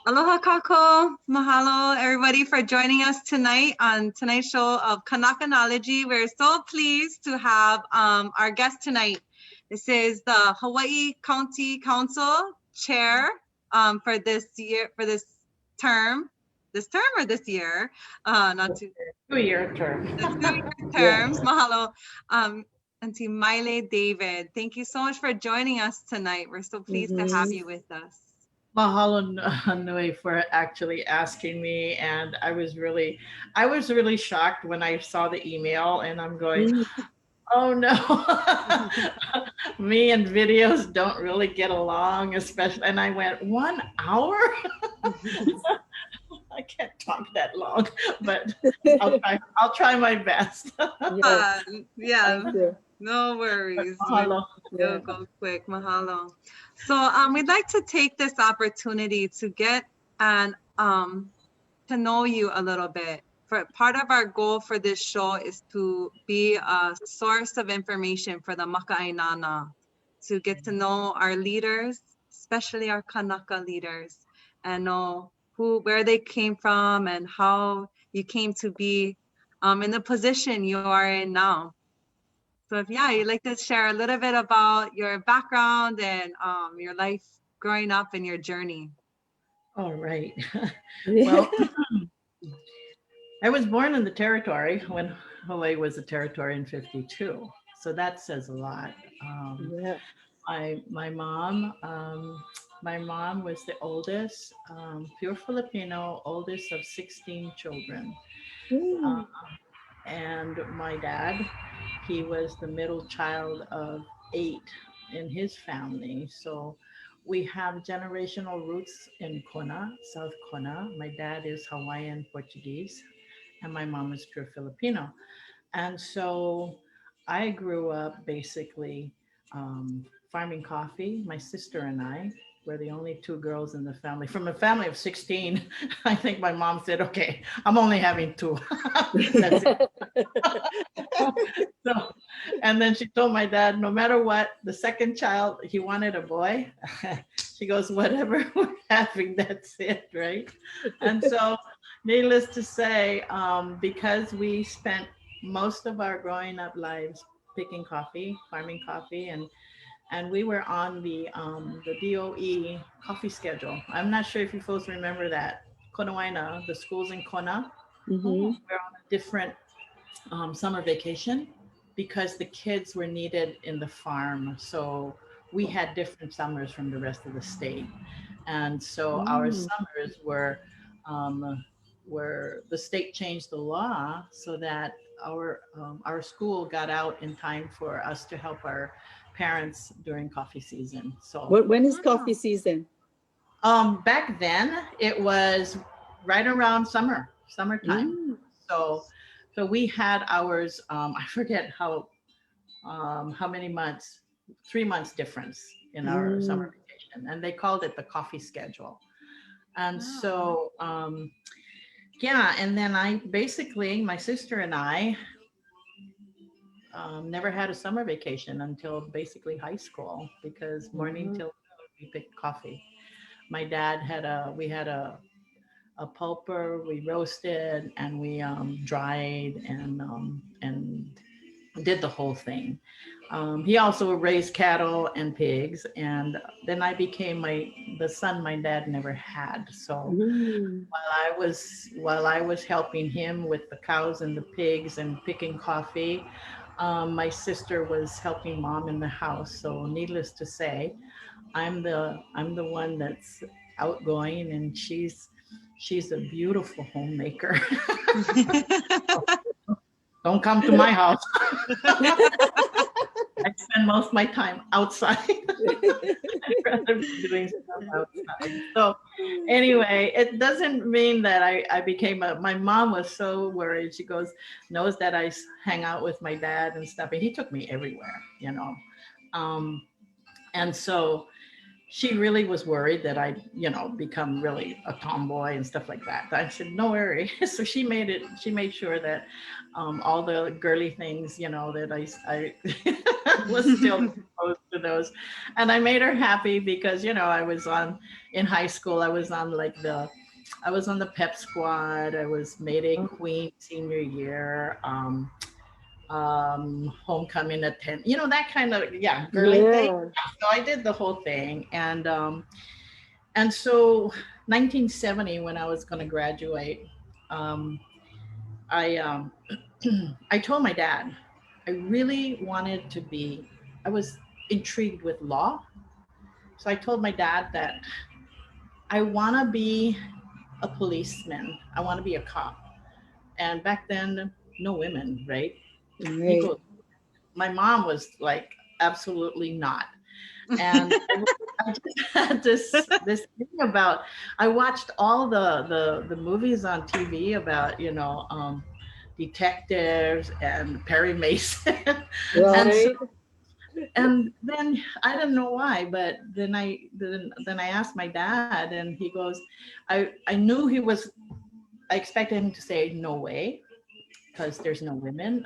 Aloha kako. Mahalo everybody for joining us tonight on tonight's show of Kanakanology. We're so pleased to have our guest tonight. This is the Hawaii County Council Chair for this year, for this term. This term or this year? Not too. 2-year term. The 2-year terms. Mahalo. Auntie Maile David, thank you so much for joining us tonight. We're so pleased to have you with us. Mahalo nui for actually asking me, and I was really shocked when I saw the email, and I'm going, oh no, me and videos don't really get along, especially. And I went 1 hour. I can't talk that long, but I'll try my best. Yeah. No worries. Mahalo. You'll go quick. Mahalo. So we'd like to take this opportunity to get and to know you a little bit. For part of our goal for this show is to be a source of information for the Maka'ainana, to get to know our leaders, especially our Kanaka leaders, and know where they came from and how you came to be in the position you are in now. So if you'd like to share a little bit about your background and your life growing up and your journey. All right. Well, I was born in the territory when Hawaii was a territory in 52. So that says a lot. My mom was the oldest, pure Filipino, oldest of 16 children. And my dad, he was the middle child of 8 in his family. So we have generational roots in Kona, South Kona. My dad is Hawaiian Portuguese, and my mom is pure Filipino. And so I grew up basically farming coffee. My sister and I were the only 2 girls in the family. From a family of 16, I think my mom said, okay, I'm only having 2. That's it. So, and then she told my dad, no matter what, the second child, he wanted a boy. She goes, whatever we're having, that's it, right? And so needless to say, because we spent most of our growing up lives picking coffee, farming coffee, and we were on the DOE coffee schedule. I'm not sure if you folks remember that. Konawaina, the schools in Kona, we're on a different summer vacation because the kids were needed in the farm. So we had different summers from the rest of the state. And so our summers were where the state changed the law so that our school got out in time for us to help our parents during coffee season. So when is coffee season? Back then it was right around summertime. So we had ours. I forget how many months, 3 months difference in our summer vacation, and they called it the coffee schedule. And so yeah, and then my sister and I never had a summer vacation until basically high school, because morning till noon we picked coffee. My dad we had a pulper, we roasted and we dried and did the whole thing. He also raised cattle and pigs, and then I became the son my dad never had. So while I was helping him with the cows and the pigs and picking coffee, my sister was helping mom in the house. So needless to say, I'm the one that's outgoing, and she's a beautiful homemaker. Don't come to my house. I spend most of my time outside. I'd rather be doing stuff outside. So anyway, it doesn't mean that I became my mom was so worried. She knows that I hang out with my dad and stuff. And he took me everywhere, you know. And so she really was worried that I'd, become really a tomboy and stuff like that. I said, no worry. So she made sure that all the girly things, that I was still exposed to those. And I made her happy because, in high school, I was on the pep squad. I was Mayday Queen senior year. Homecoming attend, that kind of, girly thing. Yeah. So I did the whole thing. And so 1970, when I was going to graduate, um, I I told my dad I really wanted to be, I was intrigued with law. So I told my dad that I want to be a policeman. I want to be a cop. And back then, no women, right? He Right. goes, my mom was like, absolutely not. And I just had this thing about, I watched all the movies on TV about, detectives and Perry Mason. and so Right. and then I don't know why, but then I asked my dad, and he goes, I knew he was, I expected him to say no way, because there's no women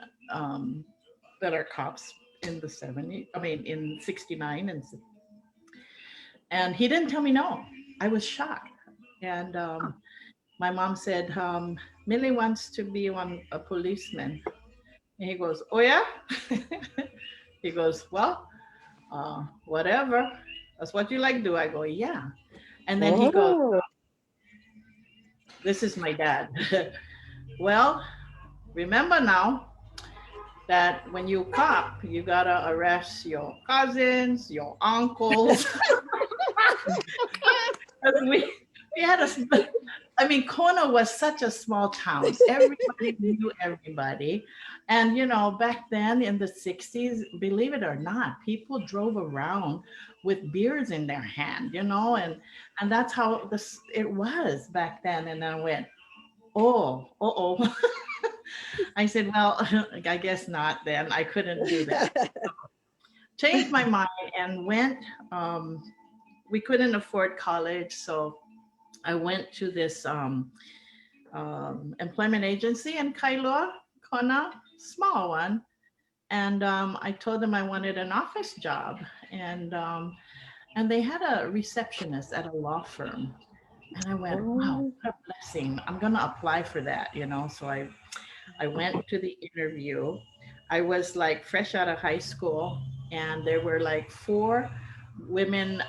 that are cops in the 70s, I mean in 69, and he didn't tell me no. I was shocked. And my mom said, Millie wants to be a policeman. And he goes, oh yeah. He goes, well, whatever, that's what you like to do. I go, yeah. And then he goes, Oh. this is my dad. Well, remember now that when you cop, you gotta arrest your cousins, your uncles. we had I mean, Kona was such a small town. Everybody knew everybody. And, back then in the 60s, believe it or not, people drove around with beers in their hand, and that's how it was back then. And I went, oh, uh-oh. I said, well, I guess not then. I couldn't do that. Changed my mind and went, we couldn't afford college, so I went to this employment agency in Kailua, Kona, small one. And I told them I wanted an office job. And they had a receptionist at a law firm. And I went, wow, Oh. what a blessing. I'm going to apply for that, So I went to the interview. I was like fresh out of high school, and there were like four women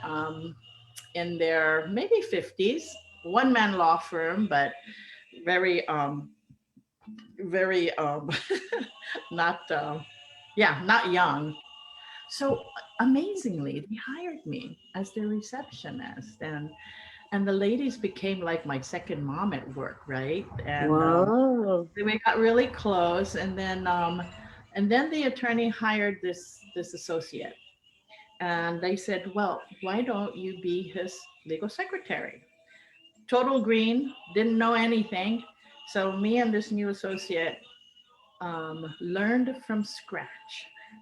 in their maybe 50s, one man law firm, but very very not not young. So amazingly, they hired me as their receptionist, and the ladies became like my second mom at work, right? And Wow. we got really close. And then the attorney hired this associate, and they said, well, why don't you be his legal secretary? Total green, didn't know anything. So me and this new associate learned from scratch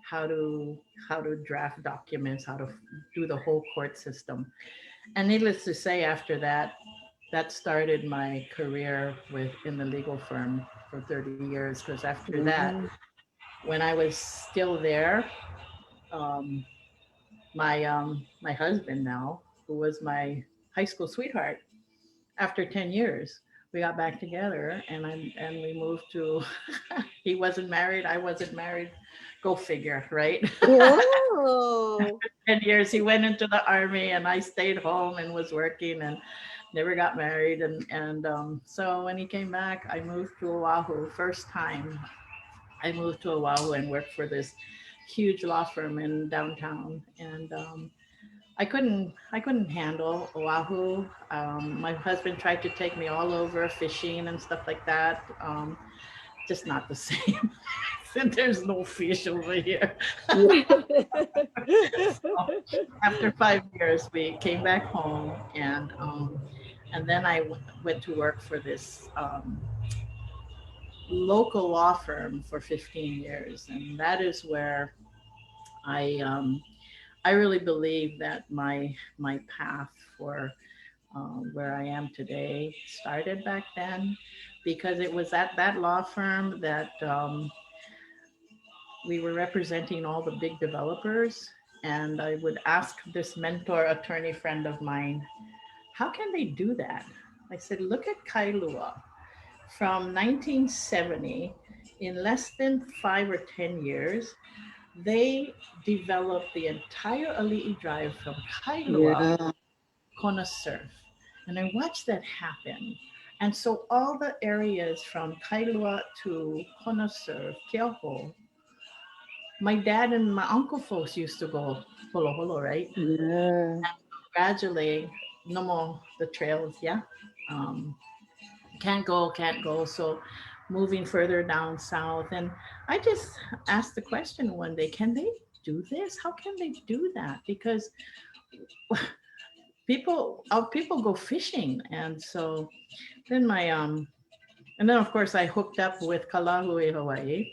how to draft documents, how to do the whole court system. And needless to say, after that, that started my career in the legal firm for 30 years. Because after that, Mhm. when I was still there, um, my husband now, who was my high school sweetheart, after 10 years, we got back together, and we moved to he wasn't married, I wasn't married. Go figure, right? Oh. 10 years he went into the army, and I stayed home and was working and never got married. And so when he came back, I moved to Oahu. First time I moved to Oahu and worked for this huge law firm in downtown. And I couldn't handle Oahu. My husband tried to take me all over fishing and stuff like that. Just not the same. There's no fish over here. So after 5 years, we came back home, and then I went to work for this local law firm for 15 years, and that is where I I really believe that my path for where I am today started back then, because it was at that law firm that we were representing all the big developers. And I would ask this mentor attorney friend of mine, how can they do that? I said, look at Kailua. From 1970, in less than 5 or 10 years, they developed the entire Ali'i Drive from Kailua, Yeah. Kona Surf. And I watched that happen. And so all the areas from Kailua to Kona Surf, Keoho, my dad and my uncle folks used to go holo holo, right? Yeah. Gradually, no more the trails, yeah. Um, can't go. So moving further down south. And I just asked the question one day, can they do this? How can they do that? Because people go fishing. And so then and then of course I hooked up with Kalahui Hawaii,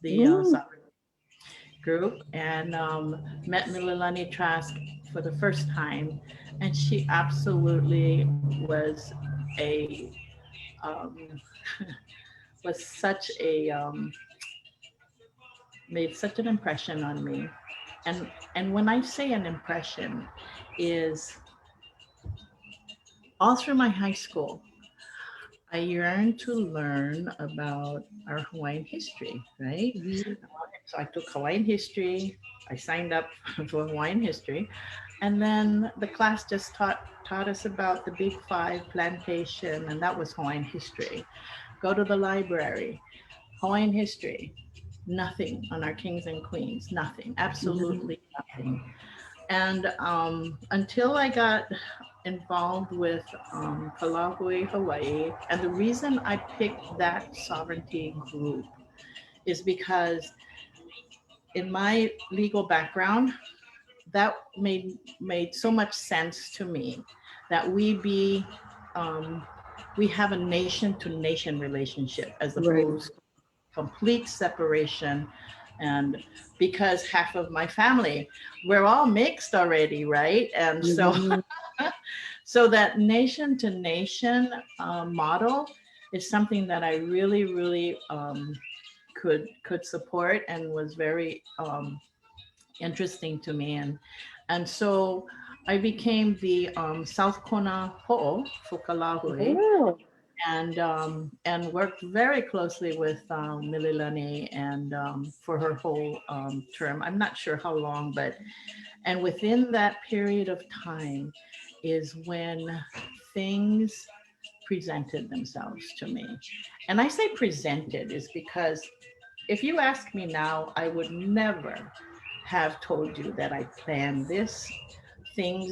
the Mm. group, and met Mililani Trask for the first time, and she absolutely was a um, was such a made such an impression on me, and when I say an impression, is all through my high school. I yearned to learn about our Hawaiian history, right? Mhm. So I took Hawaiian history. I signed up for Hawaiian history. And then the class just taught us about the Big Five plantation, and that was Hawaiian history. Go to the library, Hawaiian history, nothing on our kings and queens, nothing, Mhm. absolutely nothing. And until I got involved with Kalahui, Hawaii, and the reason I picked that sovereignty group is because in my legal background, that made so much sense to me that um, we have a nation to nation relationship as Right. opposed to complete separation. And because half of my family, we're all mixed already, right? And so Mhm. so that nation to nation model is something that I really could support, and was very interesting to me. And so I became the South Kona Ho'o for Kalahui, Oh. and worked very closely with Mililani, and for her whole term. I'm not sure how long, but and within that period of time is when things presented themselves to me. And I say presented is because if you ask me now, I would never have told you that I planned this. Things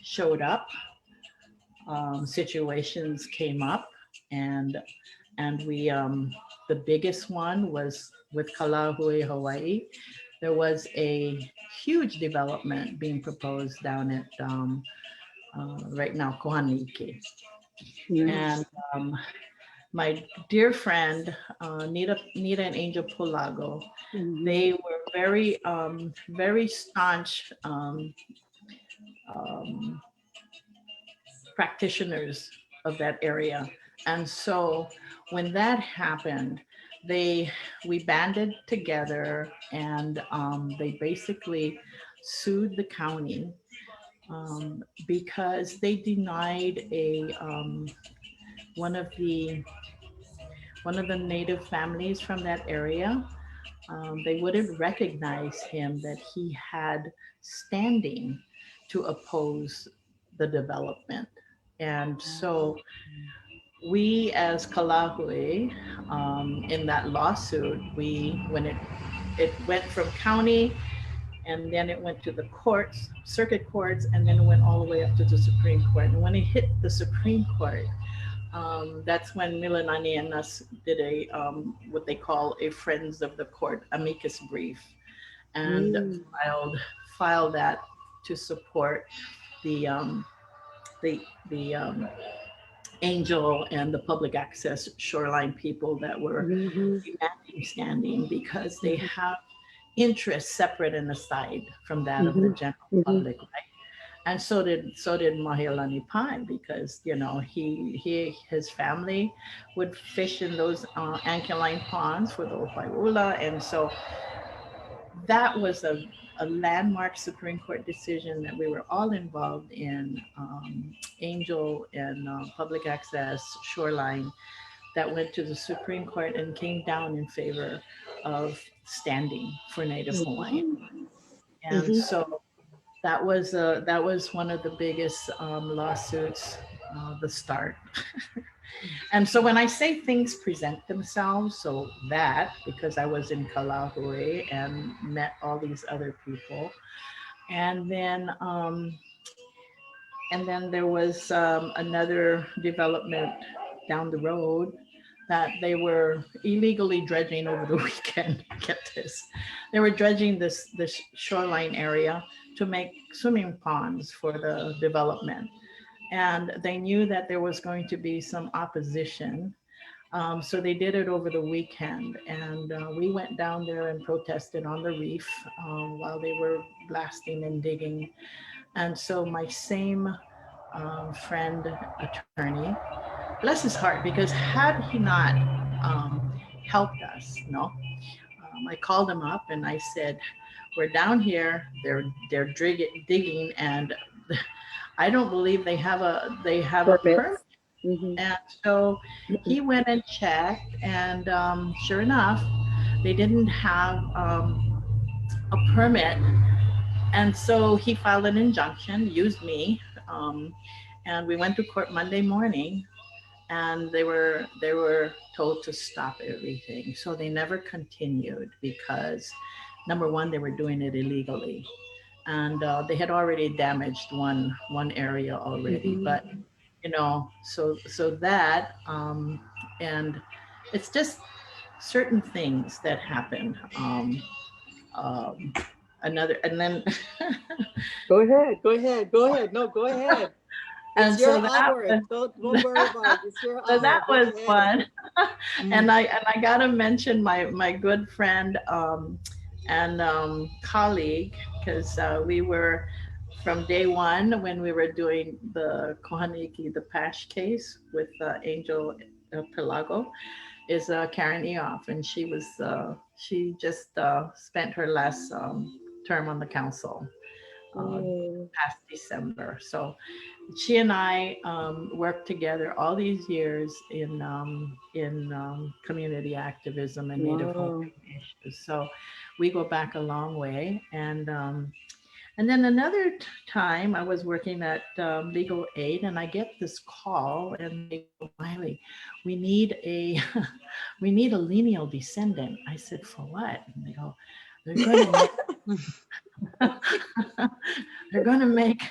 showed up, situations came up, and we the biggest one was with Kalahui, Hawaii. There was a huge development being proposed down at right now Kohaniki, and Yes. um, my dear friend Nita and Angel Polago, Mhm. they were very staunch um, practitioners of that area. And so when that happened, they we banded together, and they basically sued the county because they denied a one of the native families from that area. They wouldn't recognize him that he had standing to oppose the development. And so we as Kalahui, in that lawsuit, when it went from county, and then it went to the courts, circuit courts, and then it went all the way up to the Supreme Court. And when it hit the Supreme Court, that's when Milanani and us did a what they call a Friends of the Court amicus brief, and Mm. filed that to support the the the Angel and the public access shoreline people that were Mhm. demanding standing, because they have interests separate and aside from that of the general public, right? And so did Mahealani Pai, because his family would fish in those ancholine ponds for the Opaiula, and so that was a landmark Supreme Court decision that we were all involved in, Angel and public access shoreline, that went to the Supreme Court and came down in favor of standing for Native Hawaiian. And so that was one of the biggest lawsuits, the start. And so when I say things present themselves, so that, because I was in Kalahue and met all these other people, and then there was another development down the road that they were illegally dredging over the weekend. Get this, they were dredging this shoreline area to make swimming ponds for the development. And they knew that there was going to be some opposition. So they did it over the weekend. And we went down there and protested on the reef while they were blasting and digging. And so my same friend, attorney, bless his heart, because had he not helped us, I called him up and I said, we're down here, they're digging, and I don't believe they have a permit. And so he went and checked, and sure enough, they didn't have a permit. And so he filed an injunction, used me, and we went to court Monday morning, and they were told to stop everything. So they never continued because, number one, they were doing it illegally. And they had already damaged one area already, but so that and it's just certain things that happen. Another, and then Go ahead. No, go ahead. and It's your so that hour. Don't worry about it. It's your so hour. that Go was ahead. fun. And I gotta mention my good friend and colleague, because we were from day one when we were doing the Kohaniki, the Pash case with Angel Pelago, is Karen Eoff, and she just spent her last term on the council past December. So she and I worked together all these years in community activism and Native Hawaiian issues. So we go back a long way. And then another time I was working at Legal Aid, and I get this call, and they go, Maile, we need a lineal descendant. I said, for what? And they go, they're going to make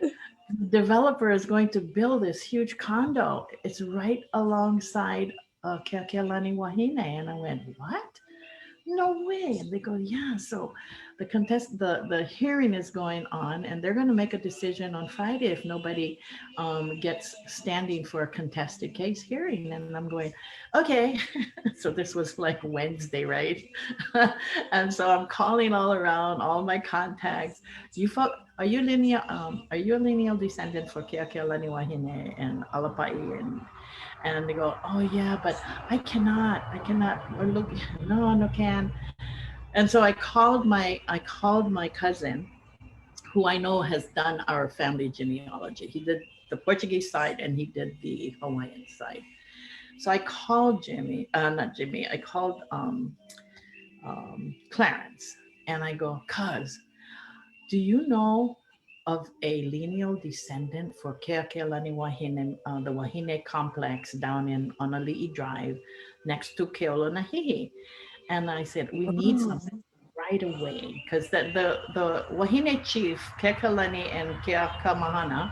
the developer is going to build this huge condo. It's right alongside Keakealani Wahine. And I went, what? No way. And they go, yeah. So the hearing is going on, and they're going to make a decision on Friday if nobody gets standing for a contested case hearing. And I'm going, okay. So this was like Wednesday, right? And so I'm calling all around, all my contacts. Are you a lineal descendant for Keakealani Wahine and Alapa'i? And they go, oh yeah, but I cannot, or look, no can. And so I called my cousin, who I know has done our family genealogy. He did the Portuguese side and he did the Hawaiian side. So I called I called Clarence, and I go, cuz, do you know of a lineal descendant for Keakealani Wahine, the Wahine complex down in Honoli'i Drive next to Keolonahihi? And I said, we need something right away, because the Wahine chief, Keakealani and Keakamahana,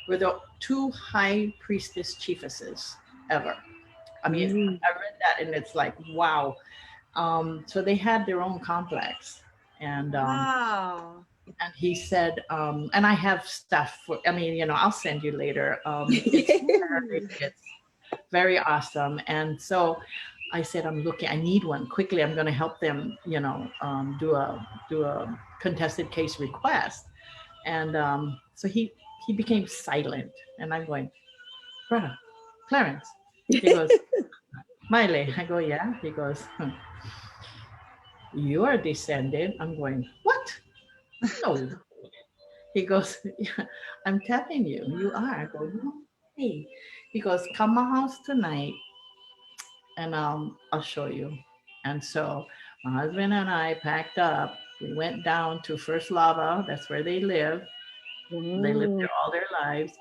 were the two high priestess chiefesses ever. I mean, I read that and it's like, wow. So they had their own complex. And Wow. and he said, and I have stuff for, I'll send you later. It's very awesome. And so I said, I'm looking, I need one quickly. I'm going to help them, do a contested case request. And so he became silent, and I'm going, brother, Clarence. He goes, Maile. I go, yeah. He goes, you are descendant. I'm going, what? No. He goes, yeah, I'm telling you, you are. I go, no way. He goes, come my house tonight, and I'll show you. And so my husband and I packed up. We went down to First Lava. That's where they live. They lived Mm. there all their lives.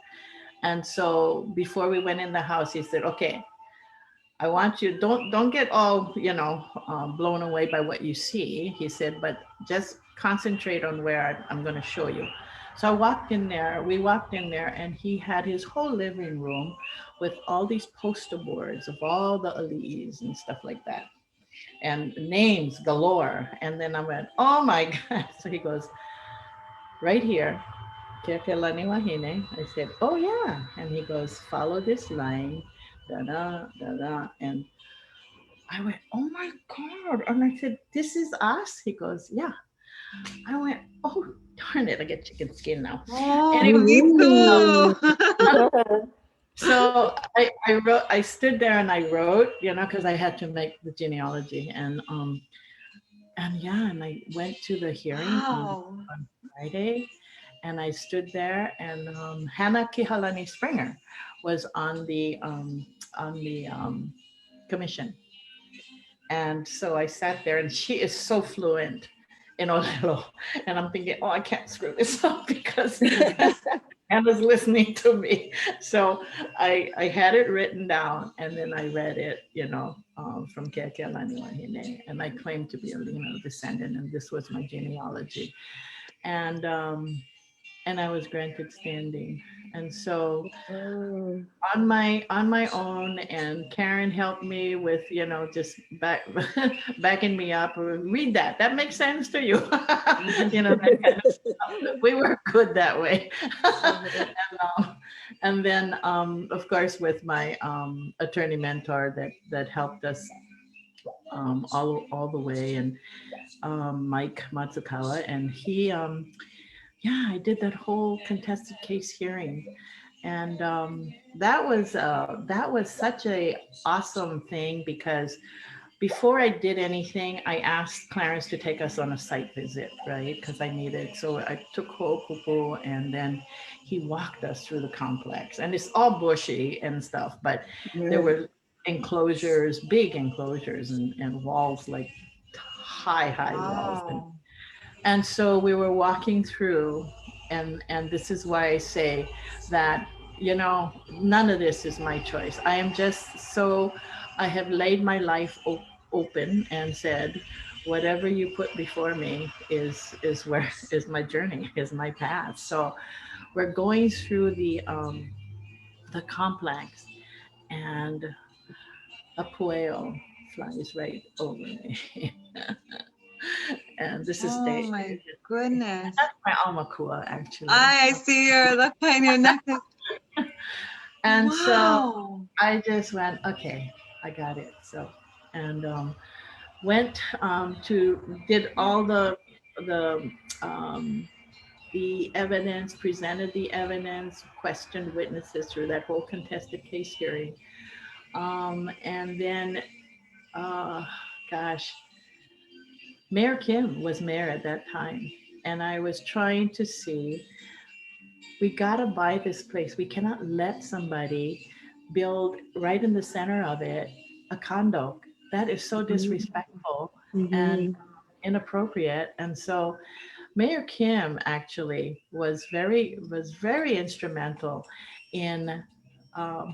And so before we went in the house, he said, okay, I want you, don't get all, blown away by what you see. He said, but just concentrate on where I'm going to show you. So we walked in there, and he had his whole living room with all these poster boards of all the ali'is and stuff like that, and names galore. And then I went, oh my God. So he goes, right here, Kekelani Wahine. I said, oh yeah. And he goes, follow this line, da da da da. And I went, oh my God. And I said, this is us? He goes, yeah. I went, oh, darn it. I get chicken skin now. Oh, Anyway, me Mm. too. so I stood there and I wrote, because I had to make the genealogy. And yeah, and I went to the hearing Wow. on Friday, and I stood there, and Hannah Kihalani Springer was on the commission. And so I sat there, and she is so fluent in Olelo. And I'm thinking, oh, I can't screw this up because Anna's listening to me. So I had it written down, and then I read it, from Kekealani Wahine. And I claimed to be a Lino descendant, and this was my genealogy. And I was granted standing. And so Mm. on my own, and Karen helped me with, just backing me up. Read that makes sense to you. That kind of stuff. We were good that way. And then of course with my attorney mentor that helped us all the way, and Mike Matsukawa, and he yeah, I did that whole contested case hearing, and that was such a awesome thing, because before I did anything, I asked Clarence to take us on a site visit, right? Because I needed. So I took kūkākūkā, and then he walked us through the complex, and it's all bushy and stuff, but there were enclosures, big enclosures, and walls like high walls, Wow. and so we were walking through, and this is why I say that, none of this is my choice. I am just so, I have laid my life open and said, whatever you put before me is where is my journey, is my path. So we're going through the complex, and a pueo flies right over me. And this is Oh my goodness. that's my alma kua, actually. I see your look behind your necklace. And so Wow. I just went, okay, I got it. So, and went did all the um, the evidence, presented the evidence, questioned witnesses through that whole contested case hearing, and then, uh, gosh, Mayor Kim was mayor at that time, and I was trying to see, we gotta buy this place. We cannot let somebody build right in the center of it a condo. That is so disrespectful and Mhm. inappropriate. And so Mayor Kim actually was very instrumental in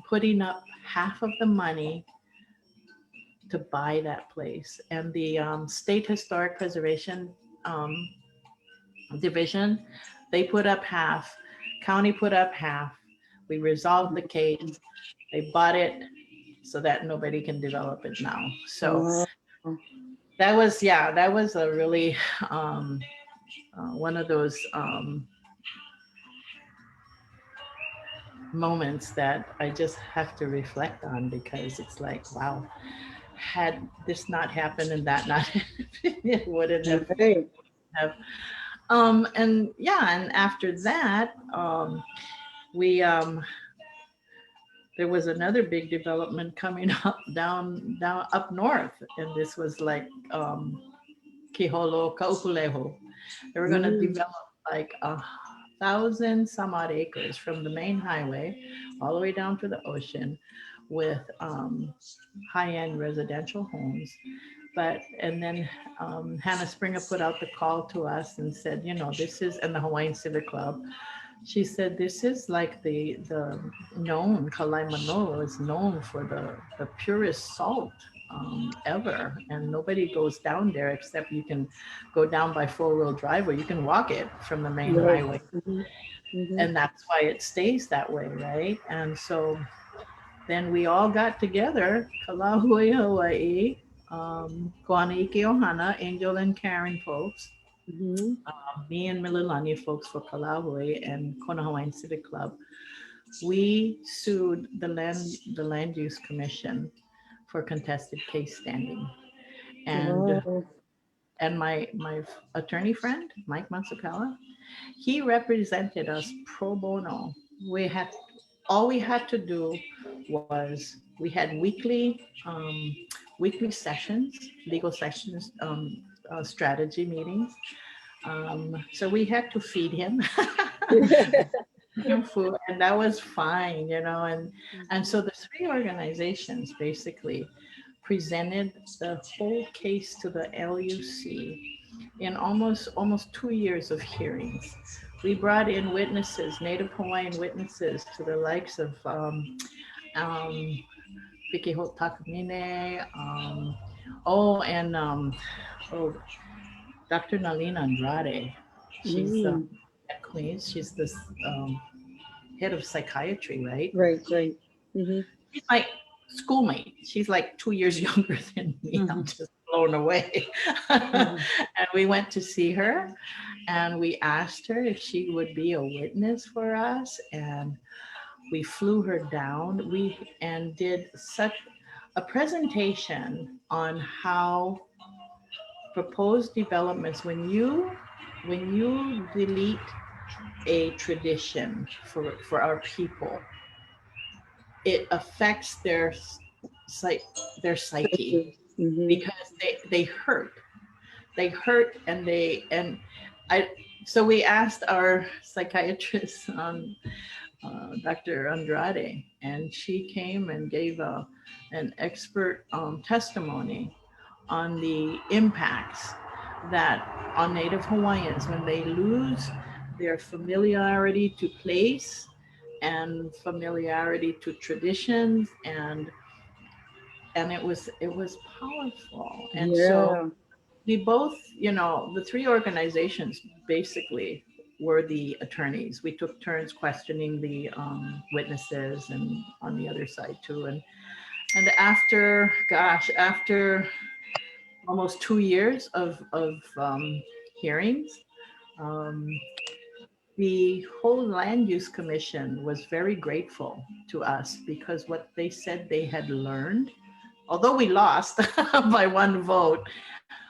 putting up half of the money to buy that place. And the State Historic Preservation um, Division, they put up half, county put up half. We resolved the case. They bought it so that nobody can develop it now. So Wow. that was a really one of those moments that I just have to reflect on, because it's like, wow, had this not happened and that not happened, it wouldn't have, Right. have. And yeah, and after that, we there was another big development coming up down up north, and this was like Kiholo Kaupuleho. They were going to develop like 1,000 some odd acres from the main highway all the way down to the ocean with high-end residential homes. But, and then Hannah Springer put out the call to us and said, you know, this is, and the Hawaiian Civic Club, she said, this is like the known, Kalaimanolo is known for the purest salt ever. And nobody goes down there except you can go down by 4-wheel drive, or you can walk it from the main Right. highway. And that's why it stays that way, right? And so then we all got together, Kalahui, Hawaii, Kuanaiki Ohana, Angel and Karen folks, me and Mililani folks for Kalahoi and Kona Hawaiian Civic Club. We sued the land use commission for contested case standing, and my attorney friend Mike Matsukala, he represented us pro bono. All we had to do was we had weekly sessions, legal sessions, strategy meetings. So we had to feed him food, and that was fine, you know. And so the 3 organizations basically presented the whole case to the LUC in almost 2 years of hearings. We brought in witnesses, Native Hawaiian witnesses, to the likes of Pikihot Takamine, Dr. Nalina Andrade. She's at Queens. She's this head of psychiatry, right? Right. She's my schoolmate. She's like 2 years younger than me. I'm just blown away. And we went to see her, and we asked her if she would be a witness for us, and we flew her down. And did such a presentation on how proposed developments, when you delete a tradition for our people, it affects their psyche, because they hurt, so we asked our psychiatrist, Dr. Andrade, and she came and gave an expert testimony on the impacts that on Native Hawaiians when they lose their familiarity to place and familiarity to traditions, and it was powerful. And so we both, you know, the 3 organizations basically were the attorneys. We took turns questioning the witnesses, and on the other side too. And after almost 2 years of hearings, the whole land use commission was very grateful to us, because what they said they had learned, although we lost by 1 vote,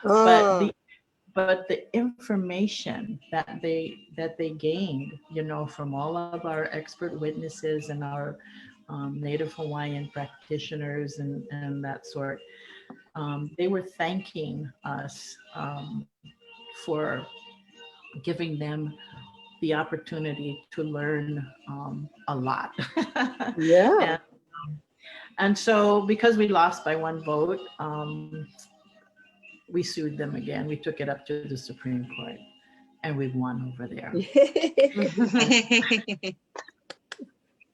but the information that they gained, you know, from all of our expert witnesses and our Native Hawaiian practitioners and that sort, they were thanking us for giving them the opportunity to learn a lot. And so because we lost by 1 vote, we sued them again. We took it up to the Supreme Court, and we won over there.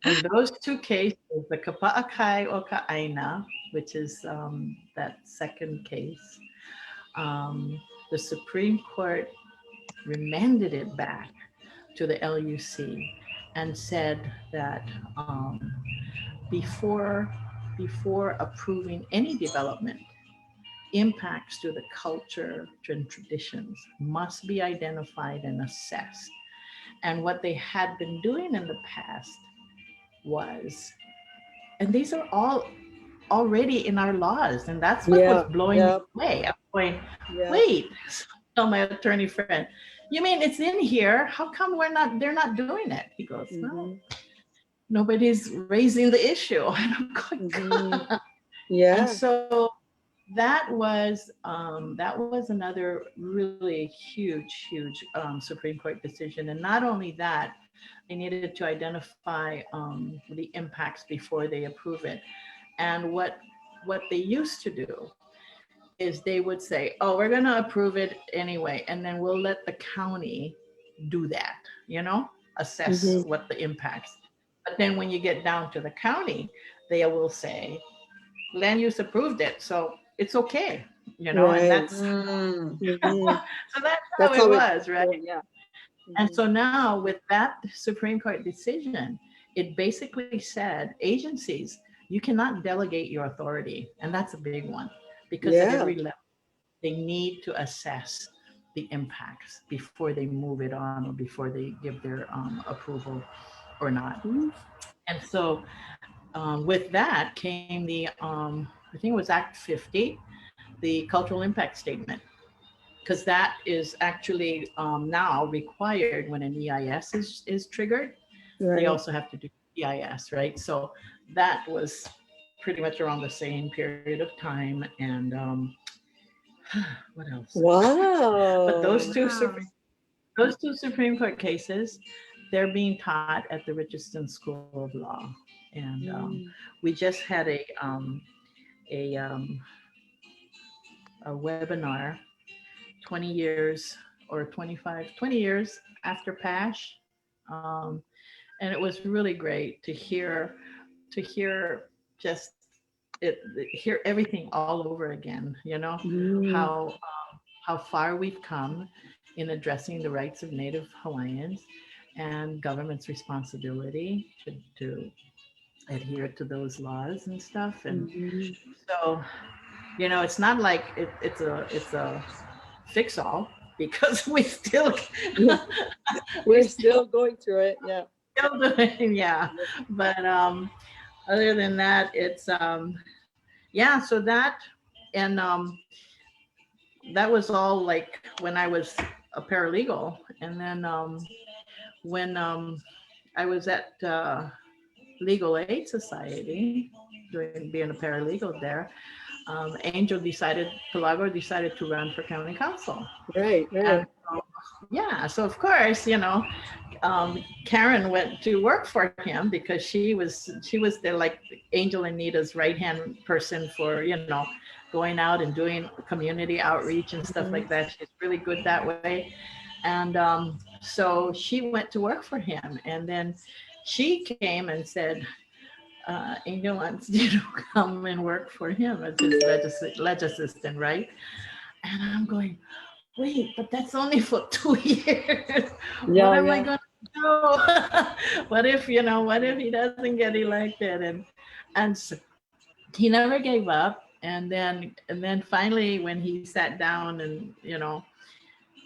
And those 2 cases, the Kapa'akai o Ka'aina, which is that second case, the Supreme Court remanded it back to the LUC and said that before approving any development, impacts to the culture and traditions must be identified and assessed. And what they had been doing in the past was, and these are all already in our laws, and that's what Yeah, was blowing me away. I'm going, yeah. wait, tell my attorney friend, you mean it's in here? How come they're not doing it? He goes, well, nobody's raising the issue. And I'm going, Yeah. and so that was another really huge Supreme Court decision. And not only that, they needed to identify the impacts before they approve it. And what they used to do is they would say, oh, we're going to approve it anyway, and then we'll let the county do that, assess what the impacts. But then when you get down to the county, they will say, land use approved it, so it's okay, and that's so that's how it was, right? Yeah. And so now with that Supreme Court decision, it basically said agencies, you cannot delegate your authority, and that's a big one, because at every level they need to assess the impacts before they move it on or before they give their approval or not. And so with that came the, I think it was Act 50, the cultural impact statement, because that is actually now required when an EIS is triggered. They also have to do EIS, right? So that was pretty much around the same period of time. And what else? Wow. But those two Supreme Court cases, they're being taught at the Richardson School of Law. And we just had a webinar 20 years or 20 years after PASH. And it was really great to hear just hear everything all over again, how far we've come in addressing the rights of Native Hawaiians and government's responsibility to adhere to those laws and stuff. And so, it's not like it's a fix all, because we're still going through it. Yeah. Still doing, yeah. But other than that, it's so that, and that was all like when I was a paralegal. And then when I was at Legal Aid Society, being a paralegal there, Pelago decided to run for county council. Right. And so of course, Karen went to work for him, because she was there like Angel Anita's right-hand person for, going out and doing community outreach and stuff like that. She's really good that way. And so she went to work for him, and then she came and said, Angel wants you to come and work for him as his legislator, right? And I'm going, wait, but that's only for 2 years. What am I going to do? What if he doesn't get elected? And so he never gave up. And then finally, when he sat down and,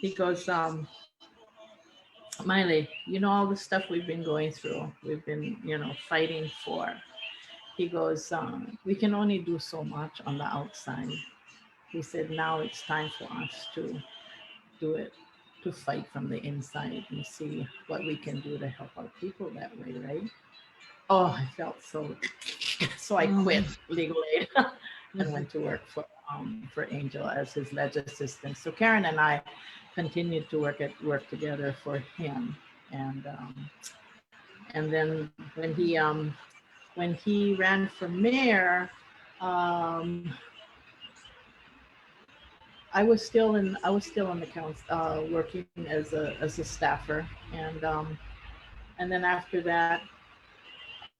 he goes, Maile, all the stuff we've been going through, we've been, fighting for. He goes, we can only do so much on the outside. He said, now it's time for us to do it, to fight from the inside and see what we can do to help our people that way, right? Oh, I felt so I quit Legal Aid and went to work for Angel as his legislative assistant. So Karen and I continued to work together for him. And then when he ran for mayor, I was still in the council, working as a staffer, and then after that,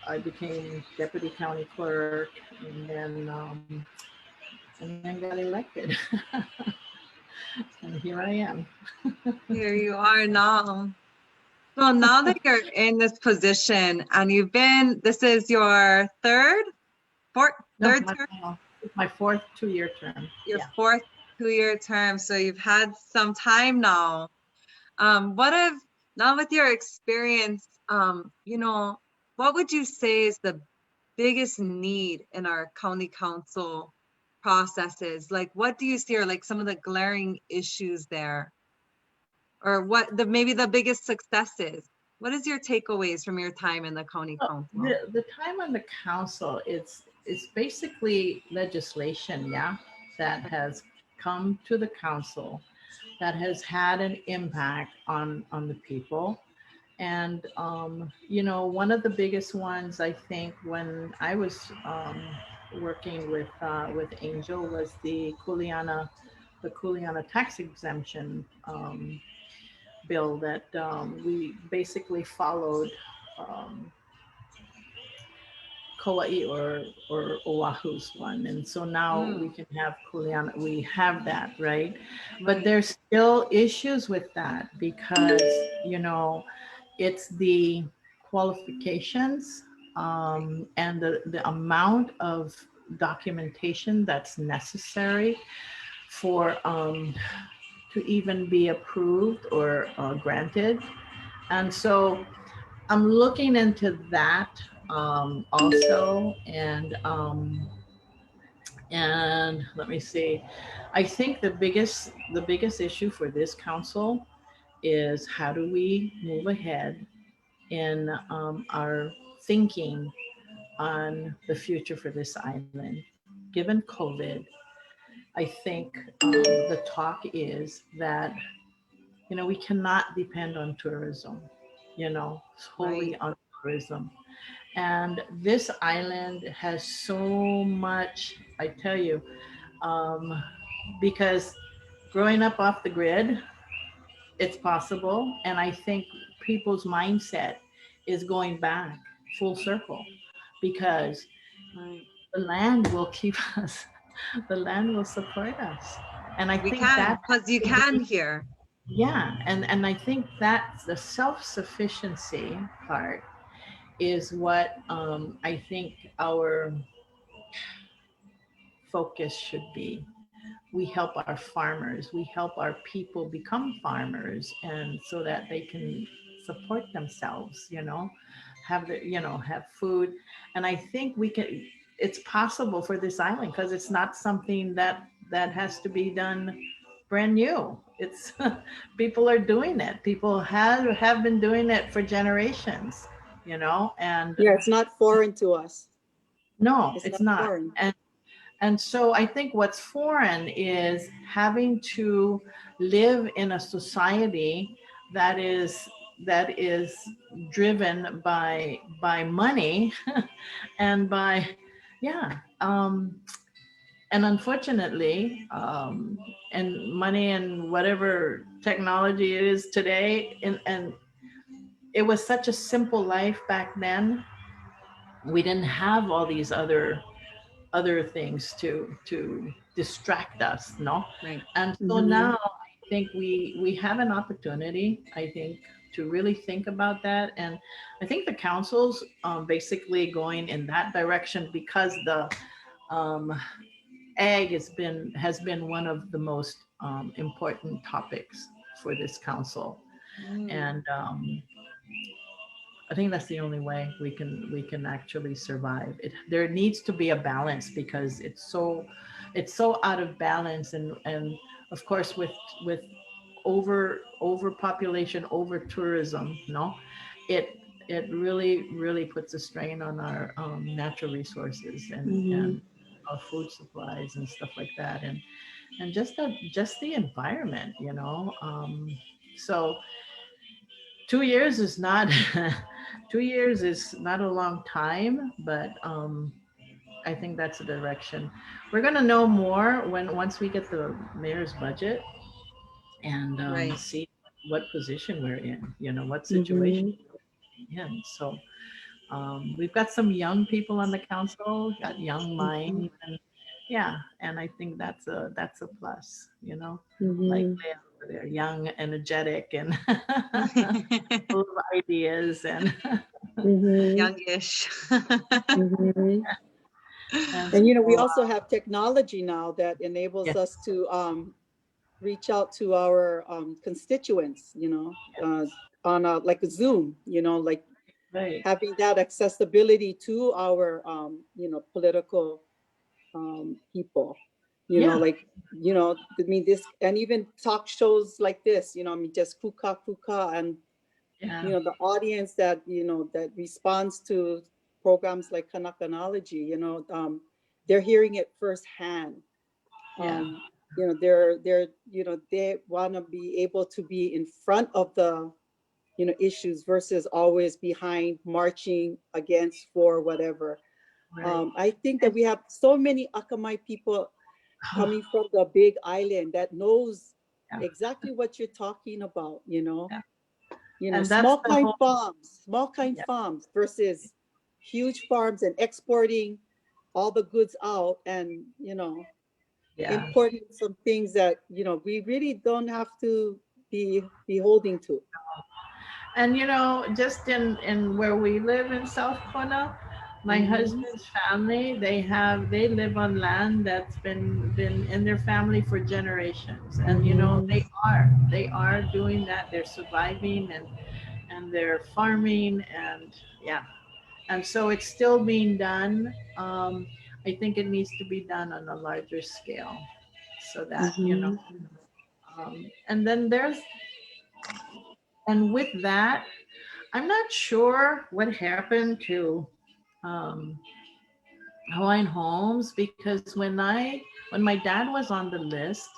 I became deputy county clerk, and then got elected, and here I am. Here you are now. So now that you're in this position, and this is your fourth term? My fourth 2-year term. Your fourth 2-year term. So you've had some time now. Now with your experience, what would you say is the biggest need in our county council processes? Like, what do you see are like some of the glaring issues there? Or what maybe the biggest successes? What is your takeaways from your time in the county council? The time on the council, it's basically legislation, yeah, that has come to the council that has had an impact on the people. And you know, one of the biggest ones, I think, when I was working with Angel, was the Kuleana tax exemption bill that we basically followed Kauai or Oahu's one. And so now we can have Kuleana, we have that, right? But there's still issues with that because, you know, it's the qualifications and the amount of documentation that's necessary for to even be approved or granted. And so I'm looking into that also, and let me see. I think the biggest issue for this council is how do we move ahead in our thinking on the future for this island. Given COVID, I think the talk is that, you know, we cannot depend on tourism, you know, solely on tourism. And this island has so much, I tell you, because growing up off the grid, it's possible. And I think people's mindset is going back full circle because the land will keep us, the land will support us. And I think that because you can here. Yeah, and I think that's the self-sufficiency part is what I think our focus should be. We help our farmers, we help our people become farmers, and so that they can support themselves, you know, have the, you know, have food. And I think we can, it's possible for this island because it's not something that has to be done brand new. It's people are doing it. People have been doing it for generations, you know, and Yeah, it's not foreign to us. no, it's not. Foreign. And so I think what's foreign is having to live in a society that is driven by money and by and unfortunately and money and whatever technology it is today, and it was such a simple life back then. We didn't have all these other things to distract us, no? And so now I think we have an opportunity, I think, to really think about that. And I think the council's basically going in that direction because the ag has been one of the most important topics for this council. And I think that's the only way we can actually survive. There needs to be a balance because it's so out of balance, and of course with overpopulation, over tourism, no, it really puts a strain on our natural resources and our food supplies and stuff like that, and just the environment, you know. So 2 years is not 2 years is not a long time, but I think that's the direction. We're gonna know more once we get the mayor's budget and see what position we're in, you know, what situation we're in. So we've got some young people on the council, got young minds, and and I think that's a plus, you know, like they're young, energetic, and full of ideas and youngish. And you know, we also have technology now that enables us to reach out to our constituents, you know, on like a Zoom, you know, like Right. having that accessibility to our, political people, Yeah. like, I mean, this, and even talk shows like this, I mean, just kūkākūkā, and, Yeah. the audience that, that responds to programs like Kanakanology, they're hearing it firsthand. Yeah. They're, they want to be able to be in front of the, issues versus always behind, marching against, for whatever. Right. I think that we have so many Akamai people coming from the big island that knows Yeah. exactly what you're talking about, Yeah. And that's small the kind whole, farms, yeah. versus huge farms, and exporting all the goods out, and, Yeah. importing some things that, we really don't have to be holding to. And just in where we live in South Kona, my Mhm. husband's family, they live on land that's been in their family for generations. And they are doing that. They're surviving, and they're farming, and yeah. And so it's still being done. I think it needs to be done on a larger scale, so that Mhm. and then and with that, I'm not sure what happened to um, Hawaiian Homes, because when my dad was on the list,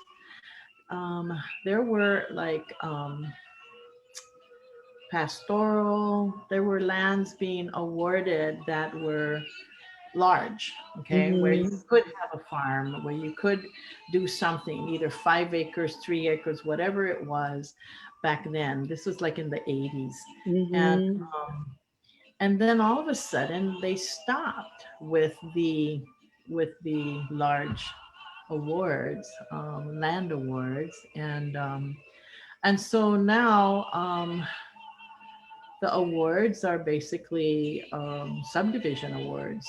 there were like pastoral, there were lands being awarded that were large, okay, where you Mhm. could have a farm, where you could do something, either 5 acres, 3 acres, whatever it was back then. This was like in the 80s. And Mhm. and then all of a sudden they stopped with the large awards, land awards, and so now the awards are basically subdivision awards.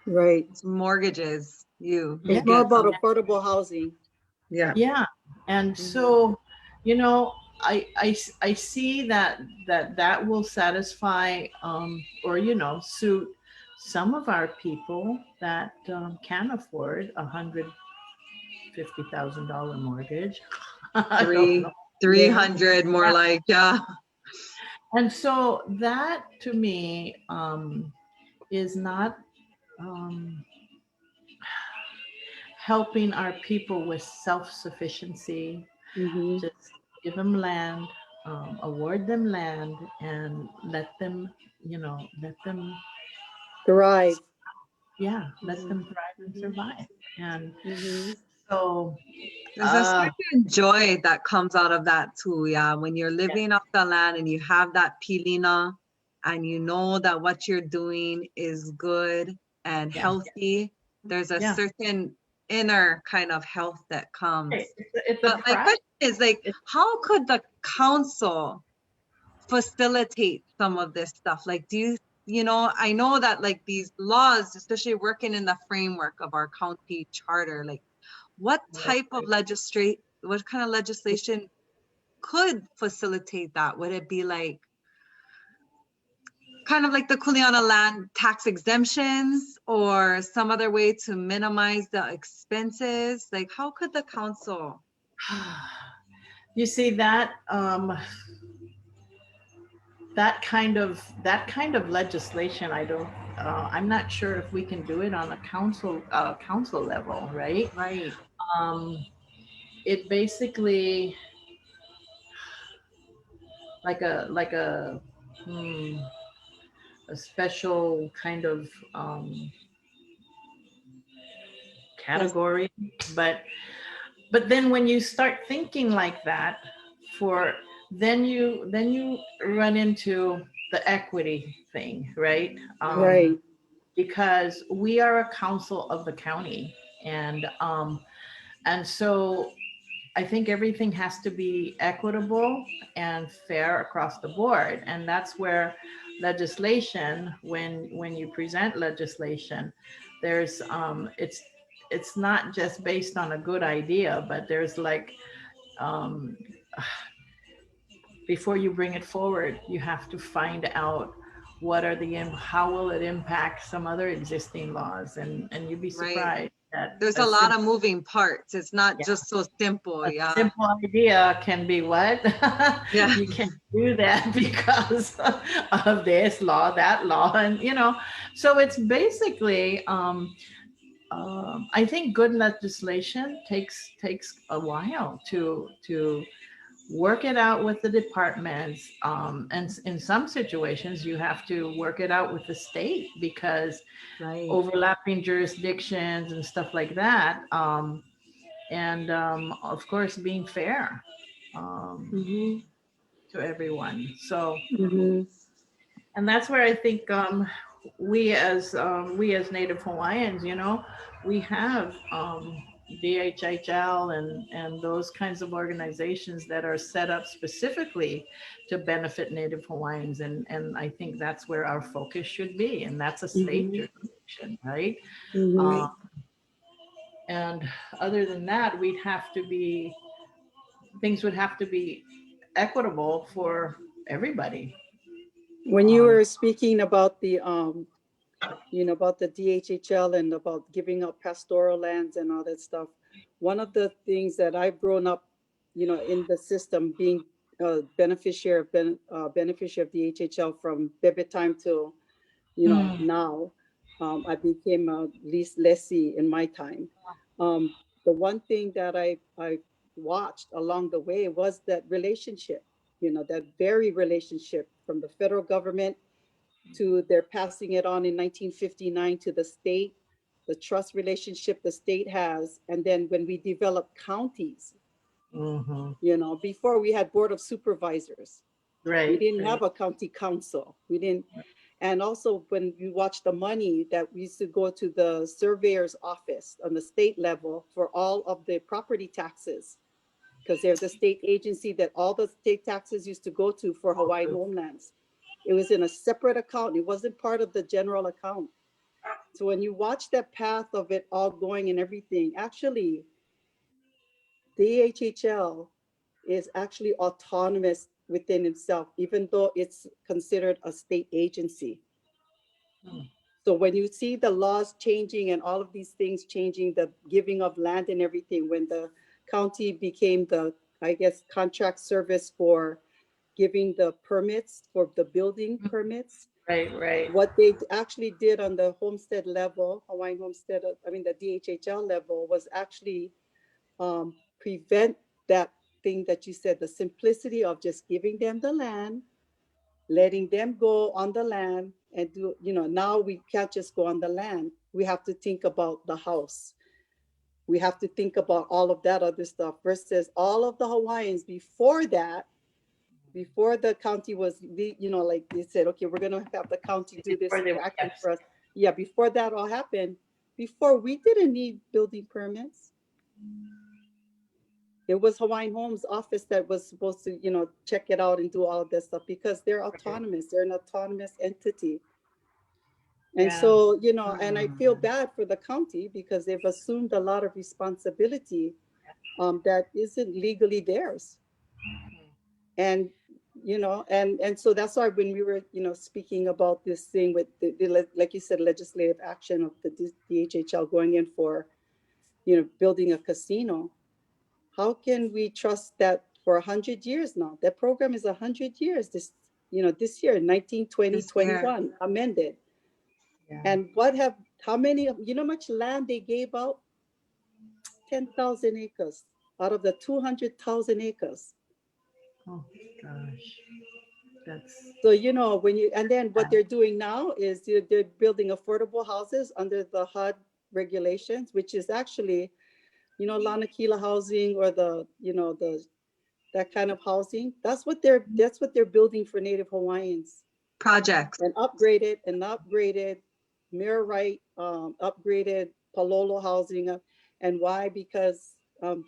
Right. It's mortgages. You It's more get about some. affordable housing. Yeah. Yeah, and Mhm. so I see that will satisfy or suit some of our people that can afford $150,000 mortgage. I don't Three, know. Yeah. 300 more Yeah. like, yeah. And so that to me is not um, helping our people with self-sufficiency. Mhm. Just give them land, award them land, and let them, Thrive. let Mhm. them thrive and Mhm. survive. And Mhm. so, There's a uh, certain joy that comes out of that too, yeah. When you're yeah, living off the land and you have that pilina and you know that what you're doing is good and yeah, healthy, there's a yeah. certain inner kind of health that comes. It's a But my pride. question is like, It's, how could the council facilitate some of this stuff? Like, I know that like these laws, especially working in the framework of our county charter, like what type of what kind of legislation could facilitate that? Would it be like kind of like the Kuleana land tax exemptions or some other way to minimize the expenses? Like how could the council? you see that kind of legislation. I'm not sure if we can do it on a council level, right? Right. Um, it basically like hmm, a special kind of Yes. category, but then when you start thinking like that, for then you run into the equity thing, right? Right. Because we are a council of the county, and so I think everything has to be equitable and fair across the board. And that's where legislation, when you present legislation, there's it's not just based on a good idea, but there's like um, before you bring it forward, you have to find out what are how will it impact some other existing laws? And you'd be Right. surprised that There's a lot of moving parts. It's not Yeah. just so simple. a Yeah. simple idea can be what? Yeah. You can't do that because of this law, that law, and so it's basically I think good legislation takes a while to work it out with the departments, and in some situations you have to work it out with the state because Right. overlapping jurisdictions and stuff like that, and of course being fair Mhm. to everyone. So, Mhm. and that's where I think we as Native Hawaiians, we have DHHL and those kinds of organizations that are set up specifically to benefit Native Hawaiians, and I think that's where our focus should be, and that's a state Mhm. jurisdiction, right? Mhm. And other than that, things would have to be equitable for everybody. When you were speaking about about the DHHL and about giving up pastoral lands and all that stuff, one of the things that I've grown up, in the system, being a beneficiary of DHHL from baby time till, Mm, now, I became a lease lessee in my time. The one thing that I watched along the way was that relationship, that very relationship from the federal government to their passing it on in 1959 to the state, the trust relationship the state has. And then when we developed counties, mhm. before we had board of supervisors, we Right, didn't right. have a county council. We didn't. And also when you watch the money that we used to go to the surveyor's office on the state level for all of the property taxes, because they're the state agency that all the state taxes used to go to for Hawaiian homelands. It was in a separate account. It wasn't part of the general account. So when you watch that path of it all going and everything, actually, the AHHL is actually autonomous within itself, even though it's considered a state agency. Mm. So when you see the laws changing and all of these things changing, the giving of land and everything, when the county became the, I guess, contract service for giving the permits for the building permits, Right, right. what they actually did on the homestead level, Hawaiian homestead, the DHHL level, was actually prevent that thing that you said, the simplicity of just giving them the land, letting them go on the land and do, now we can't just go on the land. We have to think about the house. We have to think about all of that other stuff versus all of the Hawaiians before that, before the county was, like they said, okay, we're going to have the county do this Before they were action yes. for us. Yeah, before that all happened, before we didn't need building permits. It was Hawaiian Homes office that was supposed to, check it out and do all of this stuff because they're autonomous. They're an autonomous entity. And Yeah. so, and I feel bad for the county because they've assumed a lot of responsibility that isn't legally theirs. And, and so that's why when we were, speaking about this thing with like you said, legislative action of the DHHL going in for, building a casino, how can we trust that for 100 years now? That program is 100 years. This year, 19, 20, This year. 21, amended. Yeah. And how many, much land they gave out? 10,000 acres out of the 200,000 acres. Oh gosh. That's So, and then what they're doing now is they're building affordable houses under the HUD regulations, which is actually, Lanakila housing or that kind of housing. That's what they're building for Native Hawaiians. Projects. And upgraded mirror right, upgraded Palolo housing. And why? Because